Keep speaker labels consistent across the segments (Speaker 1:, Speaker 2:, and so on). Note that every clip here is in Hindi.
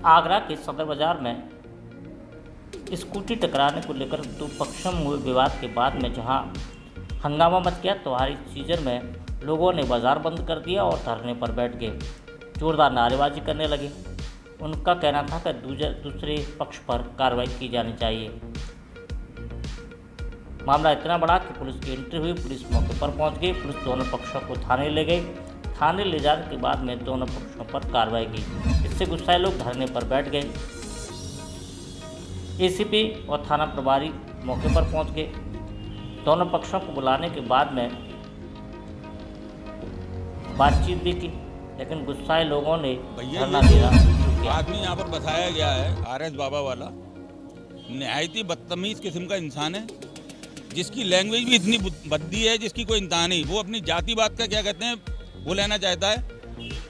Speaker 1: आगरा के सदर बाजार में स्कूटी टकराने को लेकर दो पक्षों में हुए विवाद के बाद में जहां हंगामा मच गया, त्योहारी सीजन में लोगों ने बाजार बंद कर दिया और धरने पर बैठ गए जोरदार नारेबाजी करने लगे। उनका कहना था कि दूसरे पक्ष पर कार्रवाई की जानी चाहिए। मामला इतना बड़ा कि पुलिस की एंट्री हुई, पुलिस मौके पर पहुंच गई, पुलिस दोनों पक्षों को थाने ले गई। थाने ले जाने के बाद में दोनों पक्षों पर कार्रवाई की। इससे गुस्साए लोग धरने पर बैठ गए। एसीपी और थाना प्रभारी मौके पर पहुंच गए। दोनों पक्षों को बुलाने के बाद में बातचीत भी की, लेकिन गुस्साए लोगों ने धरना देना शुरू किया।
Speaker 2: आदमी यहाँ पर बताया गया है, आरएस बाबा वाला निहायत ही बदतमीज किस्म का इंसान है, जिसकी लैंग्वेज भी इतनी भद्दी है, जिसकी कोई इंतहा नहीं। वो अपनी जाति बात का क्या कहते हैं वो लेना चाहता है,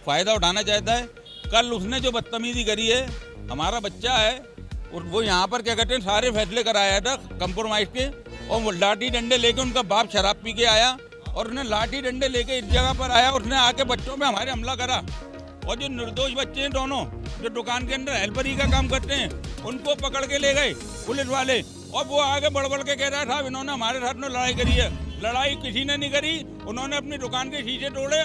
Speaker 2: फ़ायदा उठाना चाहता है। कल उसने जो बदतमीजी करी है, हमारा बच्चा है और वो यहाँ पर क्या कहते हैं सारे फैसले कराया था कंप्रोमाइज़ के, और वो लाठी डंडे लेके, उनका बाप शराब पी के आया और उसने लाठी डंडे लेके इस जगह पर आया, उसने आके बच्चों पे हमारे हमला करा। और जो निर्दोष बच्चे हैं दोनों, जो दुकान के अंदर हेल्परी का काम करते हैं, उनको पकड़ के ले गए पुलिस वाले। और वो आगे बढ़ के कह रहा था इन्होंने हमारे साथ में लड़ाई करी है। लड़ाई किसी ने नहीं करी, उन्होंने अपनी दुकान के शीशे तोड़े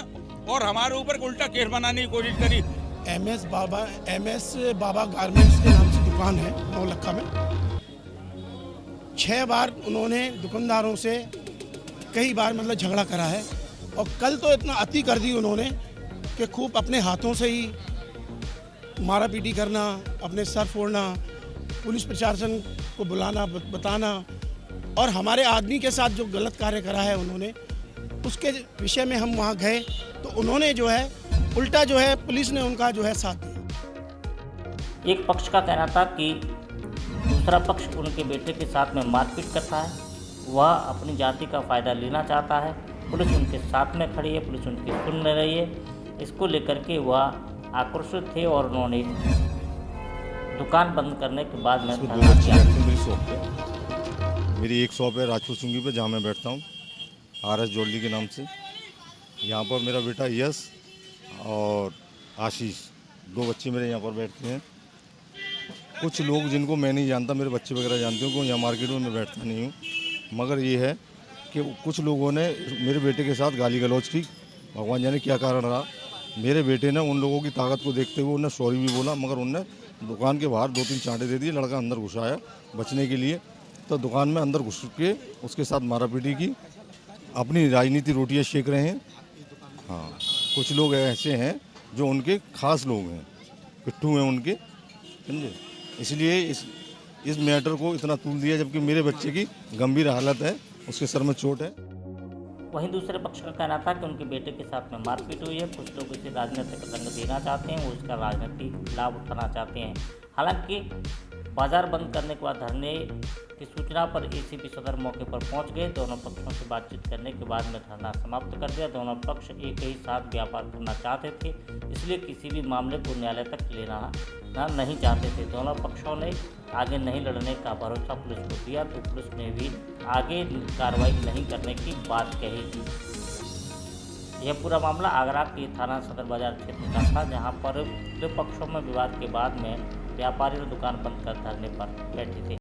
Speaker 2: और हमारे ऊपर उल्टा केस बनाने की कोशिश करी।
Speaker 3: एमएस बाबा गारमेंट्स के नाम से दुकान है नौलखा में। 6 बार उन्होंने दुकानदारों से कई बार मतलब झगड़ा करा है, और कल तो इतना अति कर दी उन्होंने कि खूब अपने हाथों से ही मारा पीटी करना, अपने सर फोड़ना, पुलिस प्रशासन को बुलाना, बताना, और हमारे आदमी के साथ जो गलत कार्य करा है उन्होंने, उसके विषय में हम वहाँ गए तो उन्होंने जो है उल्टा जो है पुलिस ने उनका जो है साथ दिया।
Speaker 1: एक पक्ष का कहना था कि दूसरा पक्ष उनके बेटे के साथ में मारपीट करता है, वह अपनी जाति का फ़ायदा लेना चाहता है, पुलिस उनके साथ में खड़ी है, पुलिस उनकी सुन नहीं रही है। इसको लेकर के वह आक्रोशित थे और उन्होंने दुकान बंद करने के बाद में
Speaker 4: मेरी एक शॉप है राजपूत सिंगी पे, जहाँ मैं बैठता हूँ, आरएस ज्वेलरी के नाम से। यहाँ पर मेरा बेटा यश और आशीष, 2 बच्चे मेरे यहाँ पर बैठते हैं। कुछ लोग जिनको मैं नहीं जानता, मेरे बच्चे वगैरह जानते हो, यहाँ मार्केट में मैं बैठता नहीं हूँ, मगर ये है कि कुछ लोगों ने मेरे बेटे के साथ गाली गलौज की। भगवान जाने क्या कारण रहा। मेरे बेटे ने उन लोगों की ताकत को देखते हुए उन्हें सॉरी भी बोला, मगर उनने दुकान के बाहर 2-3 चांटे दे दिए। लड़का अंदर घुसाया बचने के लिए, तो दुकान में अंदर घुस के उसके साथ मारापीटी की। अपनी राजनीति रोटियां सेक रहे हैं। हाँ, कुछ लोग ऐसे हैं जो उनके खास लोग हैं, पिट्ठू हैं उनके, समझे। इसलिए इस मैटर को इतना तूल दिया, जबकि मेरे बच्चे की गंभीर हालत है, उसके सर में चोट है।
Speaker 1: वहीं दूसरे पक्ष का कहना था कि उनके बेटे के साथ में मारपीट हुई है, कुछ लोग इसे राजनीतिक रंग देना चाहते हैं, वो इसका राजनीतिक लाभ उठाना चाहते हैं। हालांकि बाजार बंद करने के बाद धरने की सूचना पर एसीपी सदर मौके पर पहुंच गए। दोनों पक्षों से बातचीत करने के बाद में धरना समाप्त कर दिया। दोनों पक्ष एक ही साथ व्यापार करना चाहते थे, इसलिए किसी भी मामले को न्यायालय तक लेना नहीं चाहते थे। दोनों पक्षों ने आगे नहीं लड़ने का भरोसा पुलिस को दिया, तो पुलिस ने भी आगे कार्रवाई नहीं करने की बात कही थी। यह पूरा मामला आगरा के थाना सदर बाजार क्षेत्र का था, जहां पर दो पक्षों में विवाद के बाद में व्यापारी दुकान बंद कर धरने पर बैठे थे।